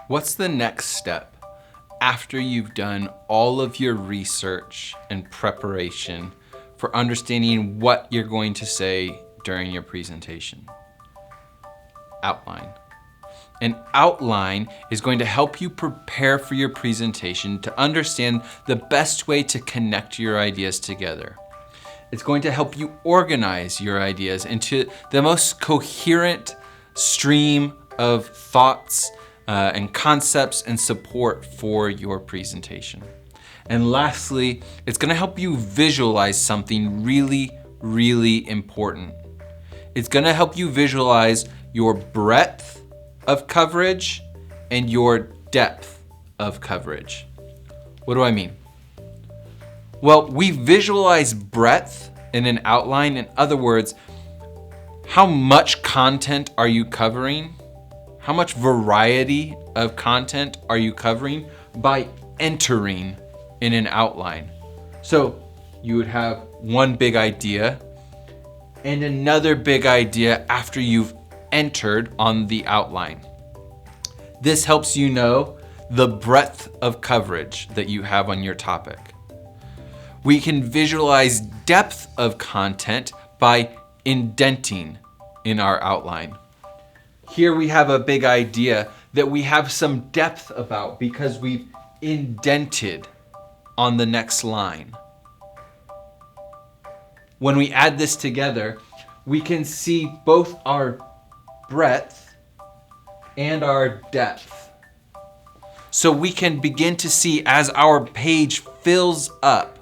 What's the next step after you've done all of your research and preparation for understanding what you're going to say during your presentation? Outline. An outline is going to help you prepare for your presentation to understand the best way to connect your ideas together. It's going to help you organize your ideas into the most coherent stream of thoughts and concepts and support for your presentation. And lastly, it's going to help you visualize something really, really important. It's going to help you visualize your breadth of coverage and your depth of coverage. What do I mean? Well, we visualize breadth in an outline. In other words, how much content are you covering? How much variety of content are you covering by entering in an outline? So you would have one big idea and another big idea after you've entered on the outline. This helps you know the breadth of coverage that you have on your topic. We can visualize depth of content by indenting in our outline. Here we have a big idea that we have some depth about because we've indented on the next line. When we add this together, we can see both our breadth and our depth. So we can begin to see as our page fills up,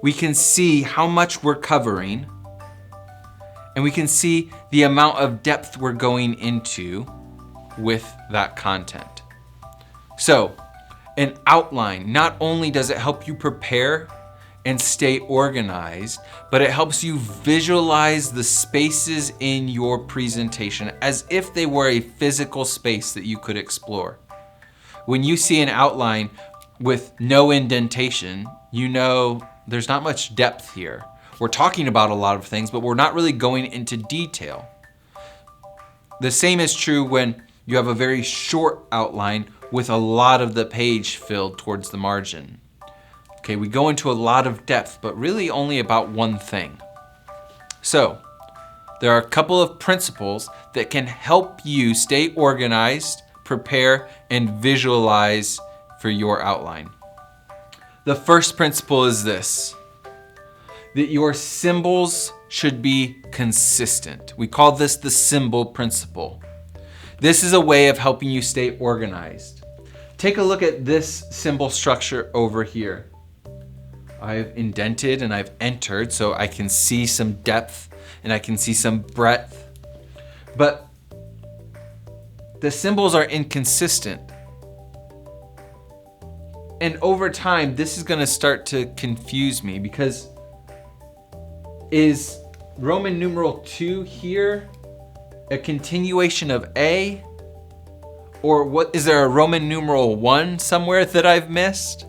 we can see how much we're covering, and we can see the amount of depth we're going into with that content. So, an outline, not only does it help you prepare and stay organized, but it helps you visualize the spaces in your presentation as if they were a physical space that you could explore. When you see an outline with no indentation, you know there's not much depth here. We're talking about a lot of things, but we're not really going into detail. The same is true when you have a very short outline with a lot of the page filled towards the margin. Okay, we go into a lot of depth, but really only about one thing. So, there are a couple of principles that can help you stay organized, prepare, and visualize for your outline. The first principle is this: that your symbols should be consistent. We call this the symbol principle. This is a way of helping you stay organized. Take a look at this symbol structure over here. I've indented and I've entered so I can see some depth and I can see some breadth. But the symbols are inconsistent. And over time, this is going to start to confuse me because is Roman numeral 2 here a continuation of A? Or what, is there a Roman numeral 1 somewhere that I've missed?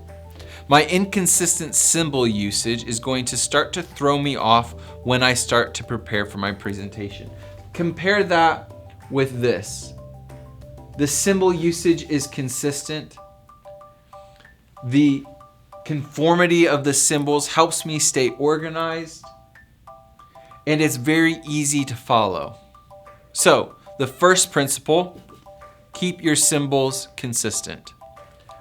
My inconsistent symbol usage is going to start to throw me off when I start to prepare for my presentation. Compare that with this. The symbol usage is consistent. The conformity of the symbols helps me stay organized. And it's very easy to follow. So, the first principle, keep your symbols consistent.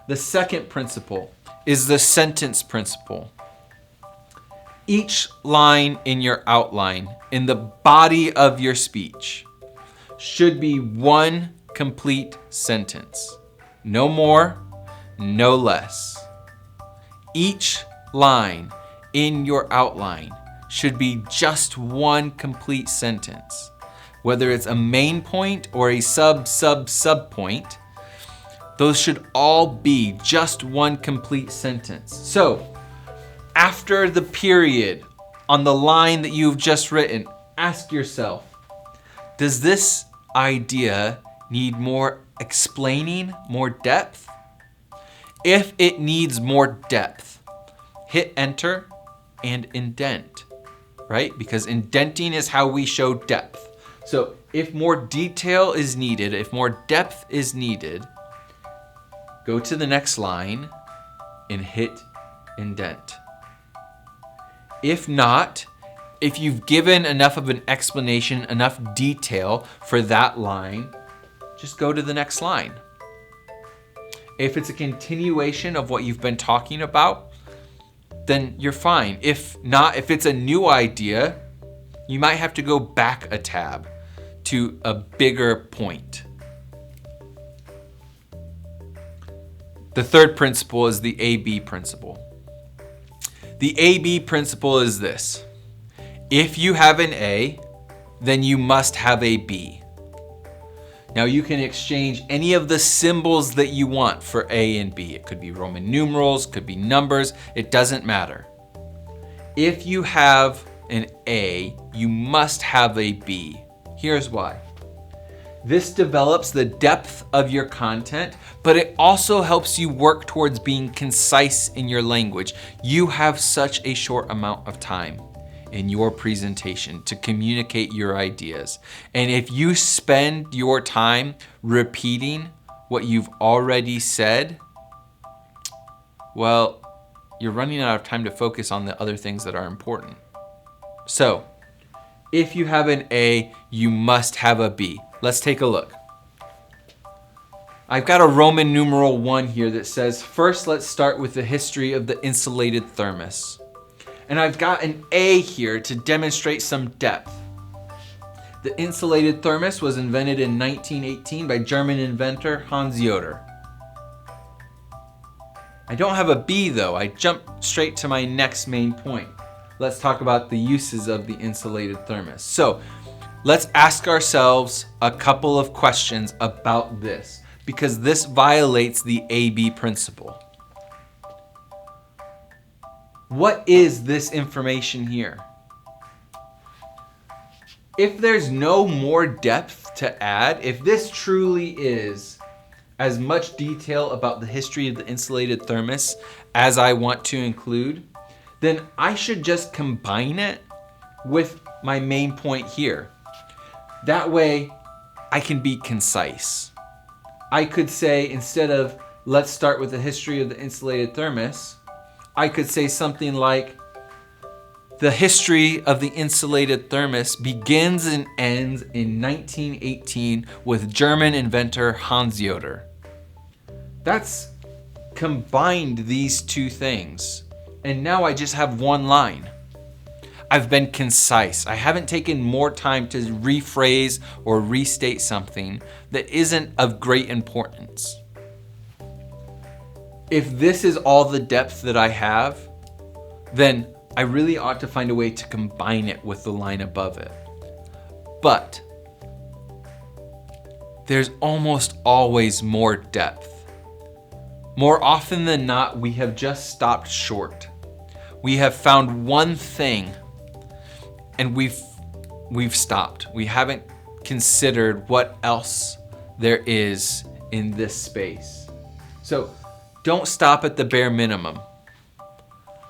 The second principle is the sentence principle. Each line in your outline, in the body of your speech, should be one complete sentence. No more, no less. Each line in your outline should be just one complete sentence. Whether it's a main point or a sub point, those should all be just one complete sentence. So, after the period on the line that you've just written, ask yourself, does this idea need more explaining, more depth? If it needs more depth, hit enter and indent, right? Because indenting is how we show depth. So if more detail is needed, if more depth is needed, go to the next line and hit indent. If not, if you've given enough of an explanation, enough detail for that line, just go to the next line. If it's a continuation of what you've been talking about, then you're fine. If not, if it's a new idea, you might have to go back a tab to a bigger point. The third principle is the A-B principle. The A-B principle is this. If you have an A, then you must have a B. Now you can exchange any of the symbols that you want for A and B. It could be Roman numerals, could be numbers, it doesn't matter. If you have an A, you must have a B. Here's why. This develops the depth of your content, but it also helps you work towards being concise in your language. You have such a short amount of time in your presentation to communicate your ideas. And if you spend your time repeating what you've already said, well, you're running out of time to focus on the other things that are important. So, if you have an A, you must have a B. Let's take a look. I've got a Roman numeral 1 here that says, first let's start with the history of the insulated thermos. And I've got an A here to demonstrate some depth. The insulated thermos was invented in 1918 by German inventor Hans Yoder. I don't have a B though. I jump straight to my next main point. Let's talk about the uses of the insulated thermos. So let's ask ourselves a couple of questions about this, because this violates the A-B principle. What is this information here? If there's no more depth to add, if this truly is as much detail about the history of the insulated thermos as I want to include, then I should just combine it with my main point here. That way I can be concise. I could say, instead of let's start with the history of the insulated thermos, I could say something like, the history of the insulated thermos begins and ends in 1918 with German inventor Hans Yoder. That's combined these two things. And now I just have one line. I've been concise. I haven't taken more time to rephrase or restate something that isn't of great importance. If this is all the depth that I have, then I really ought to find a way to combine it with the line above it. But there's almost always more depth. More often than not, we have just stopped short. We have found one thing and we've stopped. We haven't considered what else there is in this space. So don't stop at the bare minimum.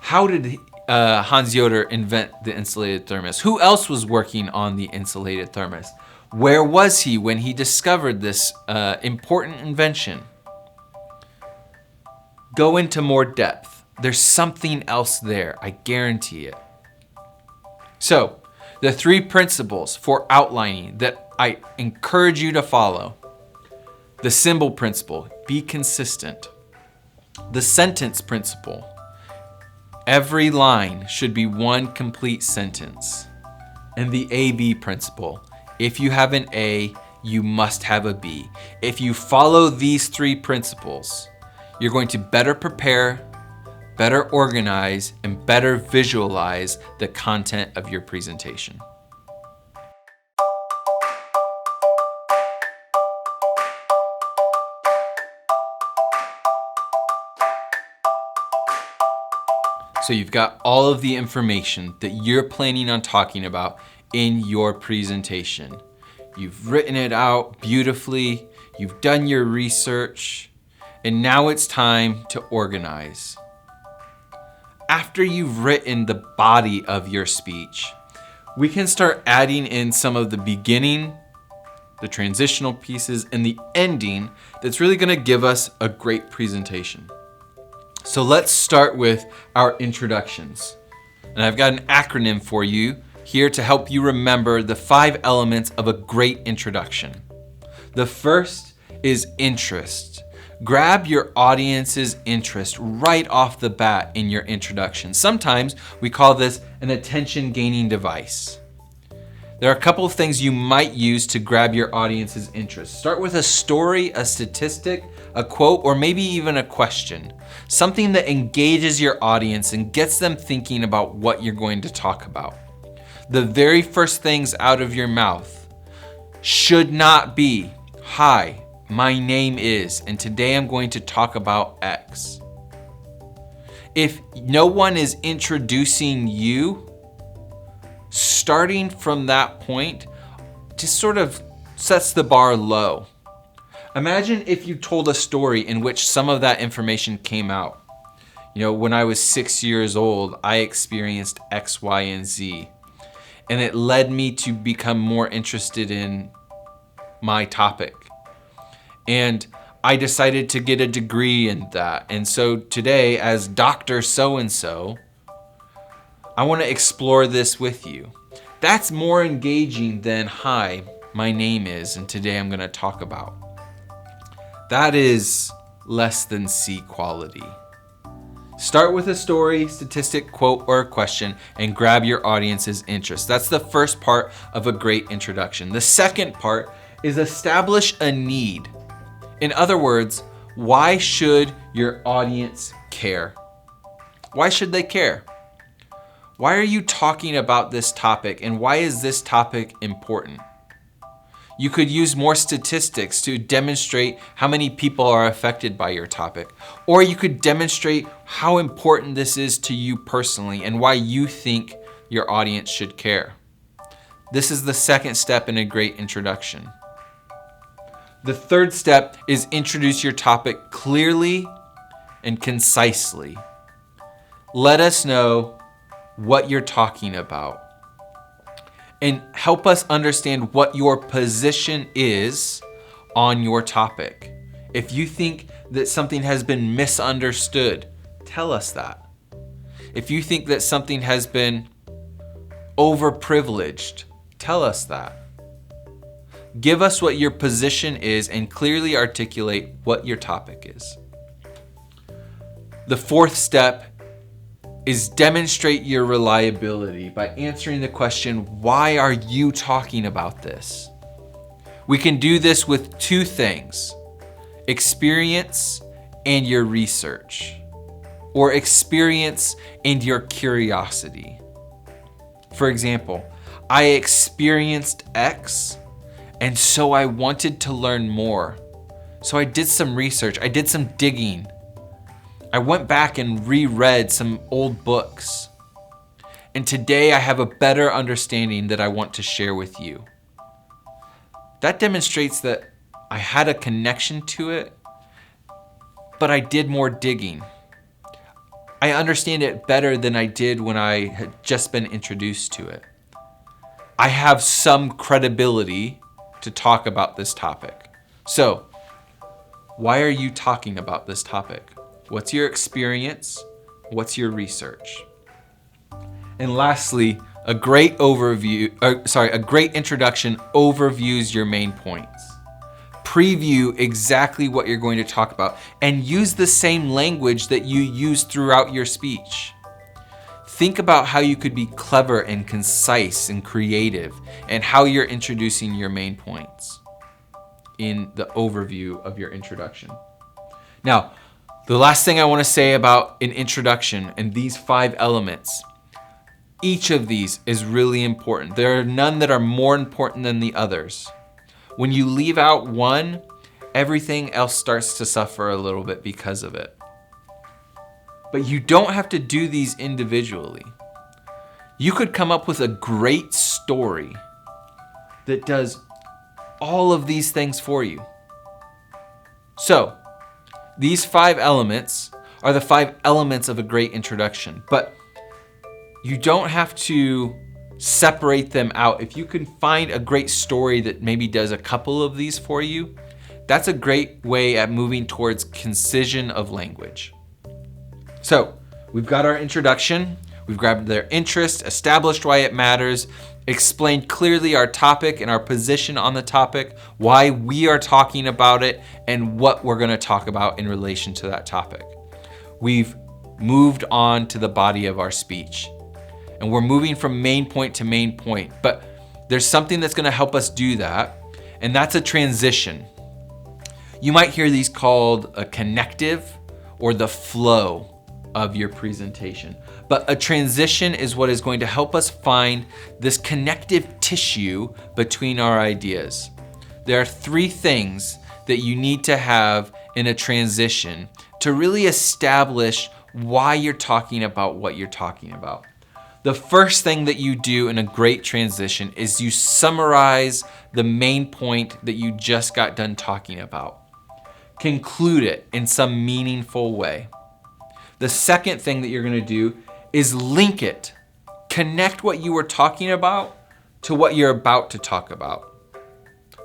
How did Hans Yoder invent the insulated thermos? Who else was working on the insulated thermos? Where was he when he discovered this important invention? Go into more depth. There's something else there, I guarantee it. So, the 3 principles for outlining that I encourage you to follow. The symbol principle, be consistent. The sentence principle, every line should be one complete sentence. And the A-B principle, if you have an A, you must have a B. If you follow these 3 principles, you're going to better prepare, better organize, and better visualize the content of your presentation. So you've got all of the information that you're planning on talking about in your presentation. You've written it out beautifully, you've done your research, and now it's time to organize. After you've written the body of your speech, we can start adding in some of the beginning the transitional pieces, and the ending that's really going to give us a great presentation. So let's start with our introductions. And I've got an acronym for you here to help you remember the 5 elements of a great introduction. The first is interest. Grab your audience's interest right off the bat in your introduction. Sometimes we call this an attention-gaining device. There are a couple of things you might use to grab your audience's interest. Start with a story, a statistic, a quote, or maybe even a question. Something that engages your audience and gets them thinking about what you're going to talk about. The very first things out of your mouth should not be, "Hi, my name is, and today I'm going to talk about X." If no one is introducing you, starting from that point just sort of sets the bar low. Imagine if you told a story in which some of that information came out. When I was 6 years old, I experienced X, Y, and Z, and it led me to become more interested in my topic. And I decided to get a degree in that. And so today, as Dr. So-and-so, I want to explore this with you. That's more engaging than, "Hi, my name is, and today I'm going to talk about." That is less than C quality. Start with a story, statistic, quote, or a question, and grab your audience's interest. That's the first part of a great introduction. The second part is establish a need. In other words, why should your audience care? Why should they care? Why are you talking about this topic, and why is this topic important? You could use more statistics to demonstrate how many people are affected by your topic. Or you could demonstrate how important this is to you personally and why you think your audience should care. This is the second step in a great introduction. The third step is introduce your topic clearly and concisely. Let us know what you're talking about and help us understand what your position is on your topic. If you think that something has been misunderstood, tell us that. If you think that something has been overprivileged, tell us that. Give us what your position is and clearly articulate what your topic is. The fourth step is demonstrate your reliability by answering the question, why are you talking about this? We can do this with 2 things, experience and your research, or experience and your curiosity. For example, I experienced X, and so I wanted to learn more. So I did some research, I did some digging. I went back and reread some old books. And today I have a better understanding that I want to share with you. That demonstrates that I had a connection to it, but I did more digging. I understand it better than I did when I had just been introduced to it. I have some credibility to talk about this topic. So, why are you talking about this topic? What's your experience? What's your research? And lastly, a great introduction overviews your main points. Preview exactly what you're going to talk about and use the same language that you use throughout your speech. Think about how you could be clever and concise and creative and how you're introducing your main points in the overview of your introduction. Now, the last thing I want to say about an introduction and these 5 elements, each of these is really important. There are none that are more important than the others. When you leave out one, everything else starts to suffer a little bit because of it. But you don't have to do these individually. You could come up with a great story that does all of these things for you. So, these 5 elements are the 5 elements of a great introduction, but you don't have to separate them out, if you can find a great story that maybe does a couple of these for you, that's a great way at moving towards concision of language. So we've got our introduction, we've grabbed their interest, established why it matters, explained clearly our topic and our position on the topic, why we are talking about it, and what we're going to talk about in relation to that topic. We've moved on to the body of our speech, and we're moving from main point to main point, but there's something that's going to help us do that, and that's a transition. You might hear these called a connective or the flow of your presentation. But a transition is what is going to help us find this connective tissue between our ideas. There are 3 things that you need to have in a transition to really establish why you're talking about what you're talking about. The first thing that you do in a great transition is you summarize the main point that you just got done talking about. Conclude it in some meaningful way. The second thing that you're going to do is link it. Connect what you were talking about to what you're about to talk about.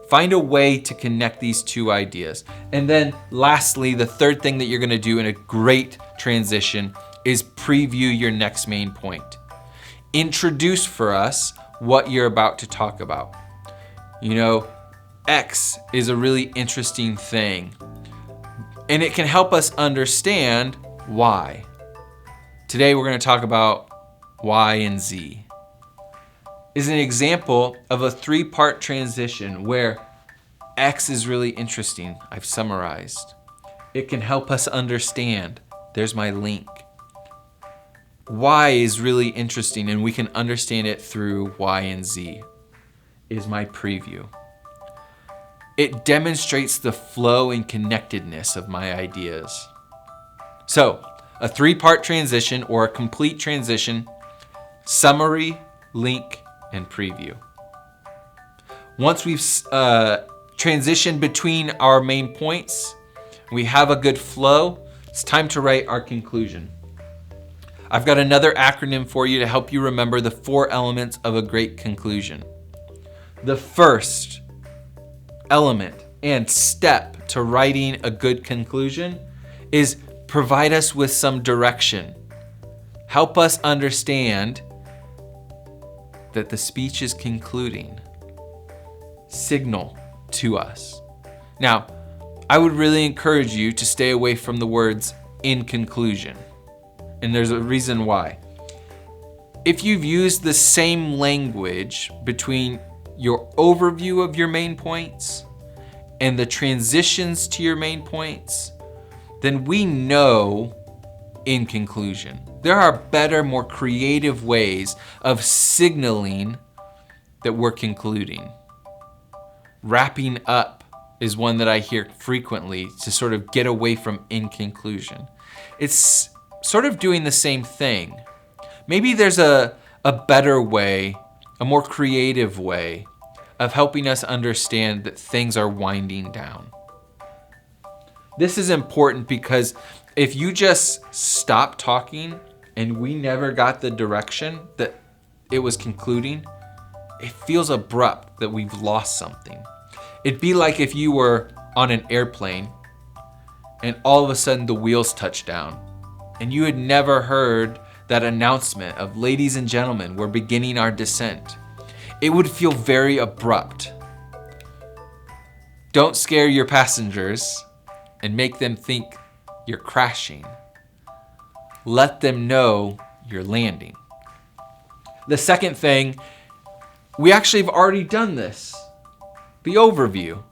Find a way to connect these 2 ideas. And then lastly, the third thing that you're going to do in a great transition is preview your next main point. Introduce for us what you're about to talk about. You know, X is a really interesting thing, and it can help us understand why. Today we're going to talk about Y and Z. Is an example of a 3-part transition where X is really interesting. I've summarized. It can help us understand. There's my link. Y is really interesting, and we can understand it through Y and Z. Is my preview. It demonstrates the flow and connectedness of my ideas. So, a 3-part transition or a complete transition: summary, link, and preview. Once we've transitioned between our main points, we have a good flow, it's time to write our conclusion. I've got another acronym for you to help you remember the 4 elements of a great conclusion. The first element and step to writing a good conclusion is provide us with some direction. Help us understand that the speech is concluding. Signal to us. Now, I would really encourage you to stay away from the words "in conclusion." And there's a reason why. If you've used the same language between your overview of your main points and the transitions to your main points, then we know "in conclusion." There are better, more creative ways of signaling that we're concluding. Wrapping up is one that I hear frequently to sort of get away from "in conclusion." It's sort of doing the same thing. Maybe there's a better way, a more creative way of helping us understand that things are winding down. This is important because if you just stop talking and we never got the direction that it was concluding, it feels abrupt that we've lost something. It'd be like if you were on an airplane and all of a sudden the wheels touch down and you had never heard that announcement of "ladies and gentlemen, we're beginning our descent." It would feel very abrupt. Don't scare your passengers and make them think you're crashing. Let them know you're landing. The second thing, we actually have already done this. The overview.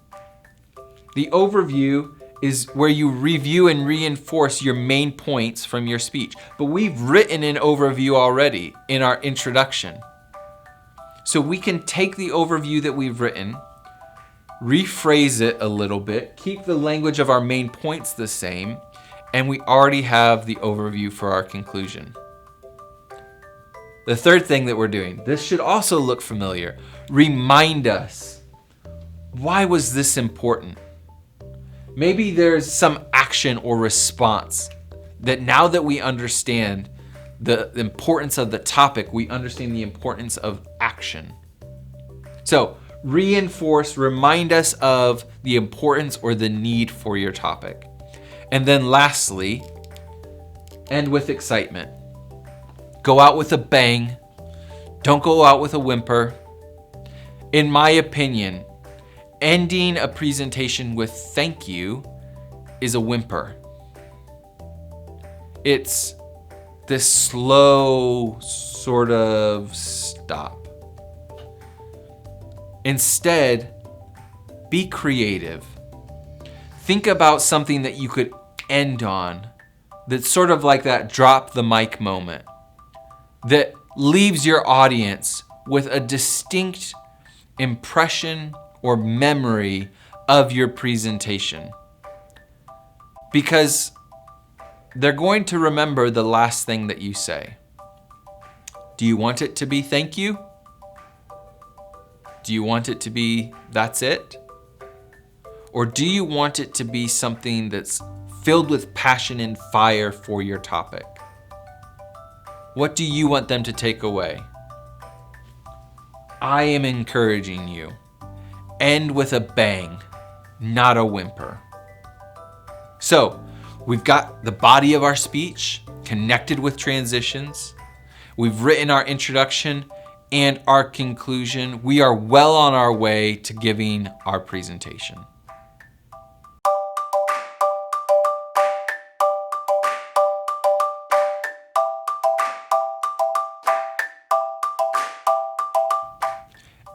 The overview is where you review and reinforce your main points from your speech. But we've written an overview already in our introduction. So we can take the overview that we've written, rephrase it a little bit, keep the language of our main points the same, and we already have the overview for our conclusion. The third thing that we're doing, this should also look familiar. Remind us, why was this important? Maybe there's some action or response that now that we understand the importance of the topic, we understand the importance of action. So remind us of the importance or the need for your topic. And then lastly, end with excitement. Go out with a bang. Don't go out with a whimper. In my opinion, ending a presentation with thank you is a whimper. It's this slow sort of stop. Instead, be creative. Think about something that you could end on, that's sort of like that drop the mic moment, that leaves your audience with a distinct impression or memory of your presentation. Because they're going to remember the last thing that you say. Do you want it to be thank you? Do you want it to be that's it? Or do you want it to be something that's filled with passion and fire for your topic? What do you want them to take away? I am encouraging you. End with a bang, not a whimper. So, we've got the body of our speech connected with transitions. We've written our introduction and our conclusion. We are well on our way to giving our presentation.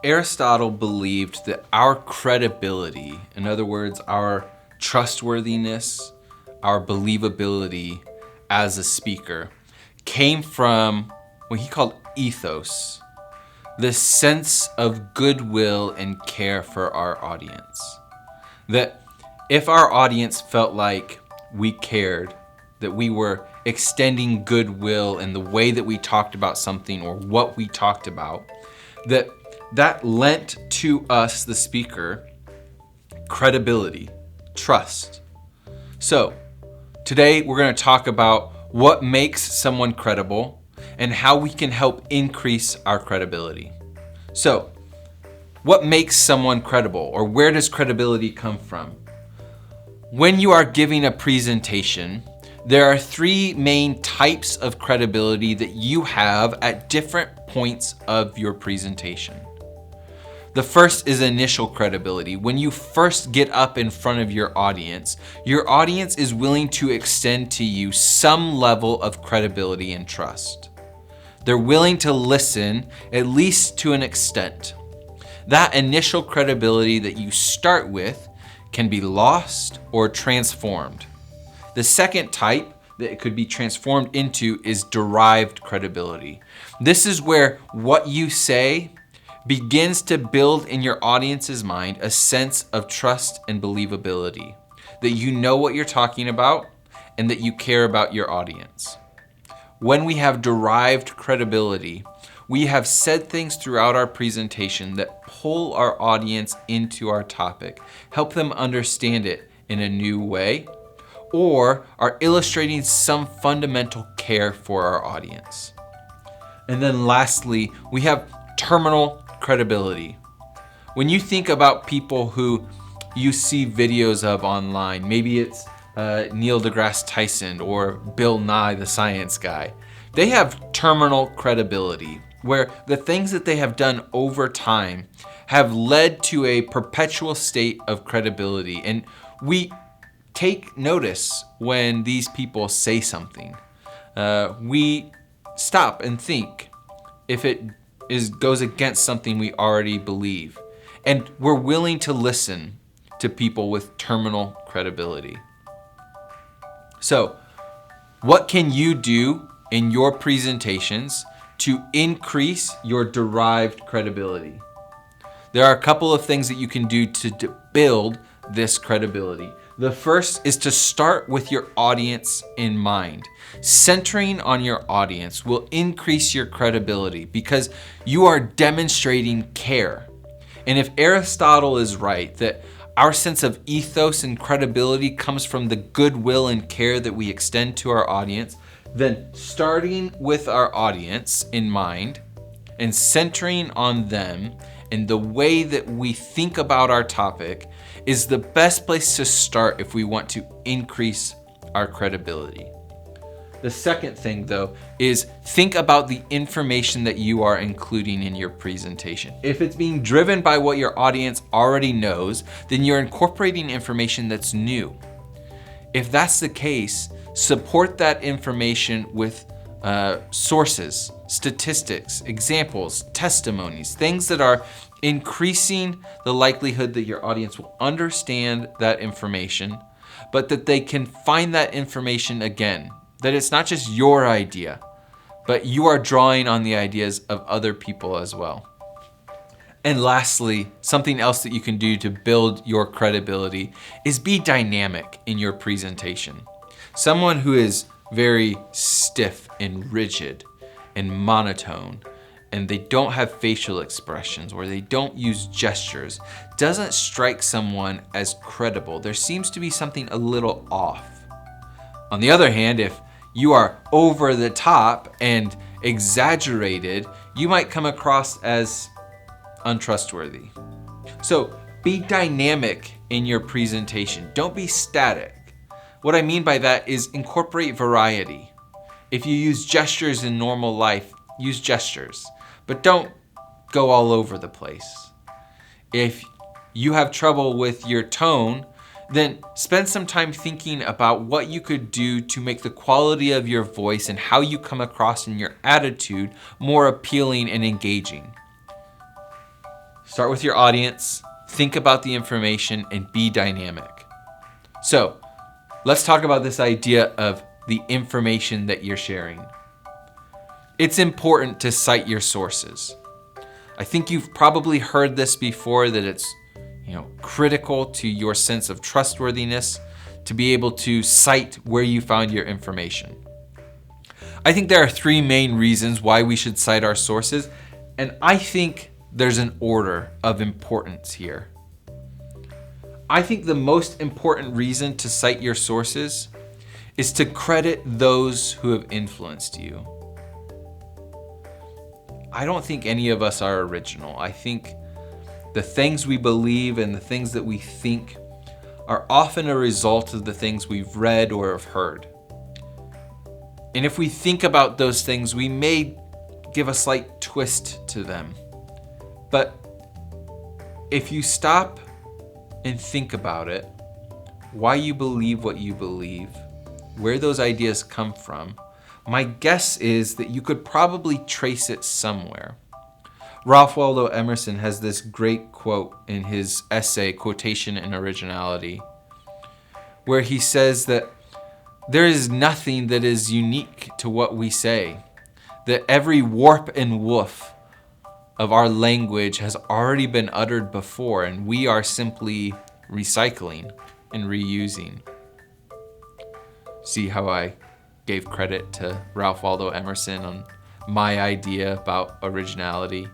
Aristotle believed that our credibility, in other words, our trustworthiness, our believability as a speaker, came from what he called ethos, the sense of goodwill and care for our audience. That if our audience felt like we cared, that we were extending goodwill in the way that we talked about something or what we talked about, that lent to us, the speaker, credibility, trust. So today we're going to talk about what makes someone credible and how we can help increase our credibility. So what makes someone credible, or where does credibility come from? When you are giving a presentation, there are three main types of credibility that you have at different points of your presentation. The first is initial credibility. When you first get up in front of your audience is willing to extend to you some level of credibility and trust. They're willing to listen, at least to an extent. That initial credibility that you start with can be lost or transformed. The second type that it could be transformed into is derived credibility. This is where what you say begins to build in your audience's mind a sense of trust and believability, that you know what you're talking about and that you care about your audience. When we have derived credibility, we have said things throughout our presentation that pull our audience into our topic, help them understand it in a new way, or are illustrating some fundamental care for our audience. And then lastly, we have terminal credibility. When you think about people who you see videos of online, maybe it's Neil deGrasse Tyson or Bill Nye, the science guy, they have terminal credibility, where the things that they have done over time have led to a perpetual state of credibility. And we take notice when these people say something. We stop and think if it goes against something we already believe. And we're willing to listen to people with terminal credibility. So, what can you do in your presentations to increase your derived credibility? There are a couple of things that you can do to build this credibility. The first is to start with your audience in mind. Centering on your audience will increase your credibility because you are demonstrating care. And if Aristotle is right, that our sense of ethos and credibility comes from the goodwill and care that we extend to our audience, then starting with our audience in mind and centering on them and the way that we think about our topic is the best place to start if we want to increase our credibility. The second thing, though, is think about the information that you are including in your presentation. If it's being driven by what your audience already knows, then you're incorporating information that's new. If that's the case, support that information with sources, statistics, examples, testimonies, things that are increasing the likelihood that your audience will understand that information, but that they can find that information again. That it's not just your idea, but you are drawing on the ideas of other people as well. And lastly, something else that you can do to build your credibility is be dynamic in your presentation. Someone who is very stiff and rigid and monotone, and they don't have facial expressions or they don't use gestures, doesn't strike someone as credible. There seems to be something a little off. On the other hand, if you are over the top and exaggerated, you might come across as untrustworthy. So be dynamic in your presentation. Don't be static. What I mean by that is incorporate variety. If you use gestures in normal life, use gestures, but don't go all over the place. If you have trouble with your tone, then spend some time thinking about what you could do to make the quality of your voice and how you come across in your attitude more appealing and engaging. Start with your audience, think about the information, and be dynamic. So, let's talk about this idea of the information that you're sharing. It's important to cite your sources. I think you've probably heard this before, that it's critical to your sense of trustworthiness to be able to cite where you found your information. I think there are three main reasons why we should cite our sources, and I think there's an order of importance here. I think the most important reason to cite your sources is to credit those who have influenced you. I don't think any of us are original. I think the things we believe and the things that we think are often a result of the things we've read or have heard. And if we think about those things, we may give a slight twist to them. But if you stop and think about it, why you believe what you believe, where those ideas come from, my guess is that you could probably trace it somewhere. Ralph Waldo Emerson has this great quote in his essay, Quotation and Originality, where he says that there is nothing that is unique to what we say, that every warp and woof of our language has already been uttered before, and we are simply recycling and reusing. See how I gave credit to Ralph Waldo Emerson on my idea about originality?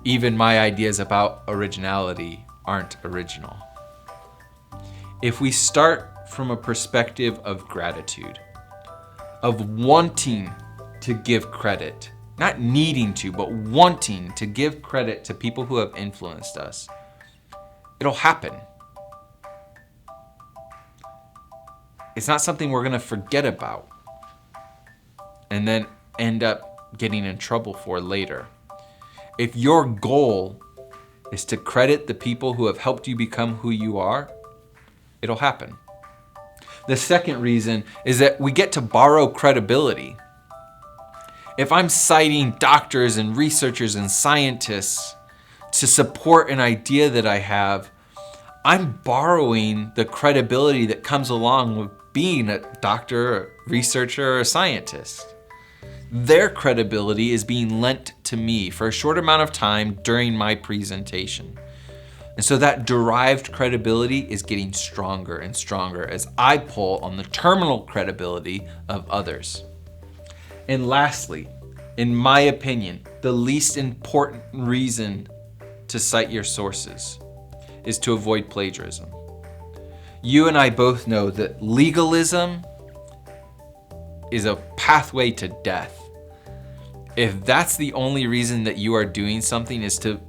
Even my ideas about originality aren't original. If we start from a perspective of gratitude, of wanting to give credit, not needing to, but wanting to give credit to people who have influenced us, it'll happen. It's not something we're going to forget about and then end up getting in trouble for later. If your goal is to credit the people who have helped you become who you are, it'll happen. The second reason is that we get to borrow credibility. If I'm citing doctors and researchers and scientists to support an idea that I have, I'm borrowing the credibility that comes along with being a doctor, a researcher, or a scientist. Their credibility is being lent to me for a short amount of time during my presentation. And so that derived credibility is getting stronger and stronger as I pull on the terminal credibility of others. And lastly, in my opinion, the least important reason to cite your sources is to avoid plagiarism. You and I both know that legalism is a pathway to death. If that's the only reason that you are doing something is to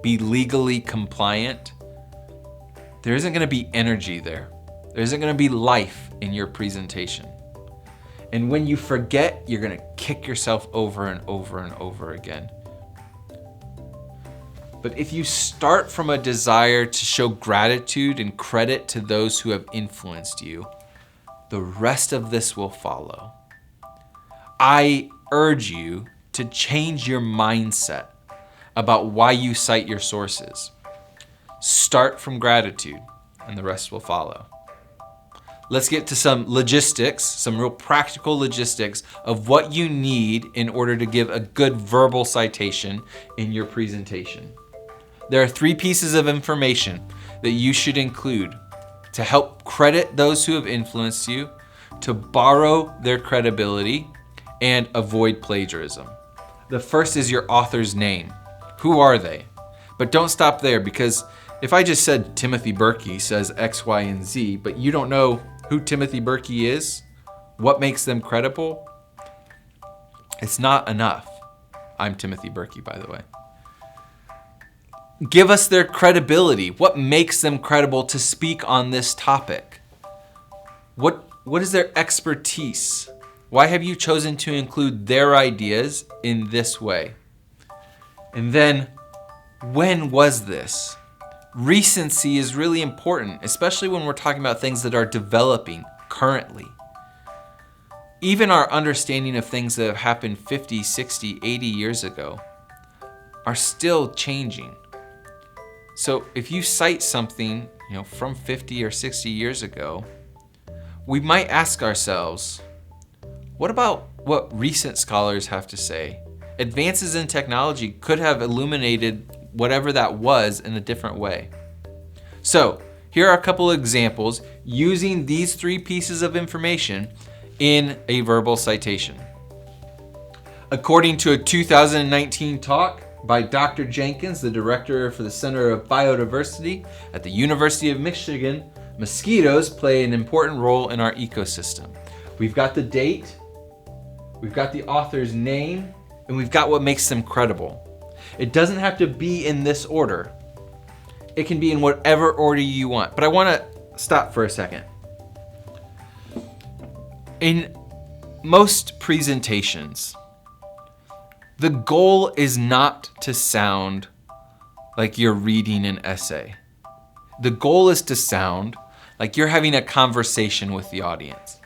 be legally compliant, there isn't going to be energy there. There isn't going to be life in your presentation. And when you forget, you're going to kick yourself over and over and over again. But if you start from a desire to show gratitude and credit to those who have influenced you, the rest of this will follow. I urge you to change your mindset about why you cite your sources. Start from gratitude, and the rest will follow. Let's get to some logistics, some real practical logistics of what you need in order to give a good verbal citation in your presentation. There are 3 pieces of information that you should include to help credit those who have influenced you, to borrow their credibility, and avoid plagiarism. The first is your author's name. Who are they? But don't stop there, because if I just said Timothy Berkey says X, Y, and Z, but you don't know who Timothy Berkey is, what makes them credible, it's not enough. I'm Timothy Berkey, by the way. Give us their credibility. What makes them credible to speak on this topic? What is their expertise? Why have you chosen to include their ideas in this way? And then, when was this? Recency is really important, especially when we're talking about things that are developing currently. Even our understanding of things that have happened 50, 60, 80 years ago are still changing. So if you cite something, from 50 or 60 years ago, we might ask ourselves, what about what recent scholars have to say? Advances in technology could have illuminated whatever that was in a different way. So here are a couple of examples using these 3 pieces of information in a verbal citation. According to a 2019 talk by Dr. Jenkins, the director for the Center of Biodiversity at the University of Michigan, mosquitoes play an important role in our ecosystem. We've got the date, we've got the author's name, and we've got what makes them credible. It doesn't have to be in this order. It can be in whatever order you want. But I want to stop for a second. In most presentations, the goal is not to sound like you're reading an essay. The goal is to sound like you're having a conversation with the audience.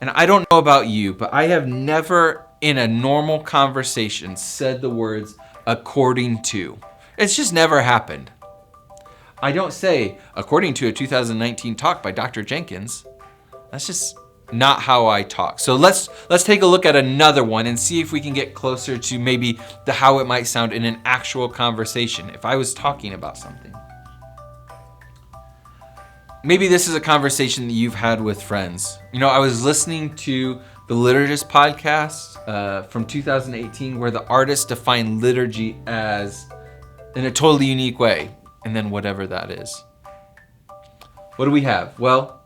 And I don't know about you, but I have never in a normal conversation said the words according to. It's just never happened. I don't say according to a 2019 talk by Dr. Jenkins. That's just not how I talk. So let's take a look at another one and see if we can get closer to maybe how it might sound in an actual conversation if I was talking about something. Maybe this is a conversation that you've had with friends. I was listening to the Liturgist podcast from 2018 where the artist defined liturgy as in a totally unique way, and then whatever that is. What do we have? Well,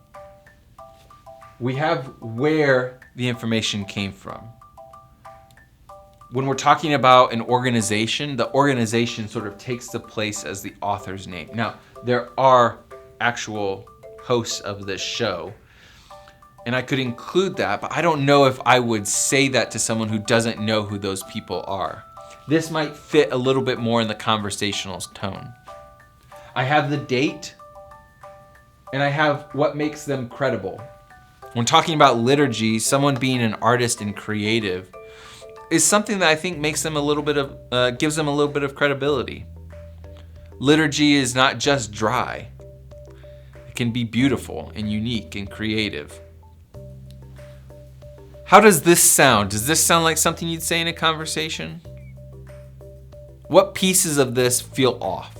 we have where the information came from. When we're talking about an organization, the organization sort of takes the place as the author's name. Now, there are actual hosts of this show, and I could include that, but I don't know if I would say that to someone who doesn't know who those people are. This might fit a little bit more in the conversational tone. I have the date, and I have what makes them credible. When talking about liturgy, someone being an artist and creative is something that I think makes them gives them a little bit of credibility. Liturgy is not just dry. It can be beautiful and unique and creative. How does this sound? Does this sound like something you'd say in a conversation? What pieces of this feel off?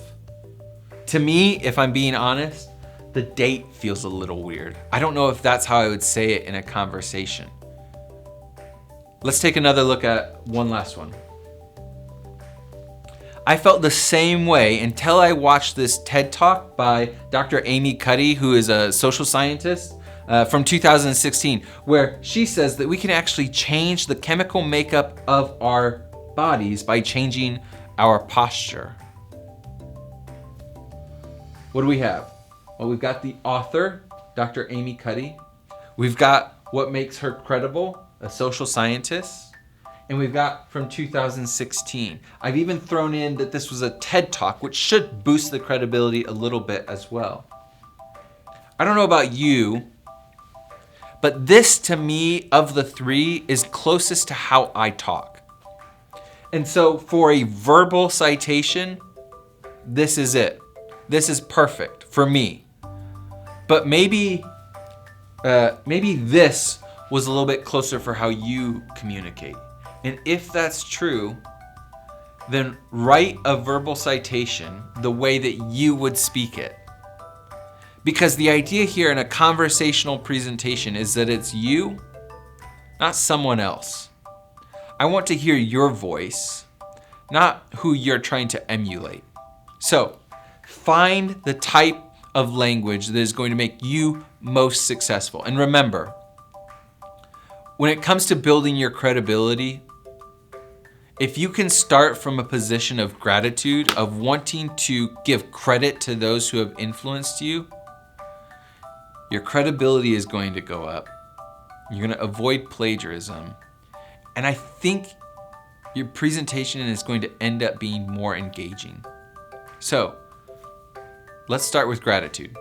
To me, if I'm being honest, the date feels a little weird. I don't know if that's how I would say it in a conversation. Let's take another look at one last one. I felt the same way until I watched this TED Talk by Dr. Amy Cuddy, who is a social scientist from 2016, where she says that we can actually change the chemical makeup of our bodies by changing our posture. What do we have? Well, we've got the author, Dr. Amy Cuddy. We've got what makes her credible, a social scientist. And we've got from 2016. I've even thrown in that this was a TED Talk, which should boost the credibility a little bit as well. I don't know about you, but this to me of the three is closest to how I talk. And so for a verbal citation, this is it. This is perfect for me. But maybe this was a little bit closer for how you communicate. And if that's true, then write a verbal citation the way that you would speak it. Because the idea here in a conversational presentation is that it's you, not someone else. I want to hear your voice, not who you're trying to emulate. So, find the type of language that is going to make you most successful. And remember, when it comes to building your credibility, if you can start from a position of gratitude, of wanting to give credit to those who have influenced you, your credibility is going to go up. You're going to avoid plagiarism. And I think your presentation is going to end up being more engaging. So, let's start with gratitude.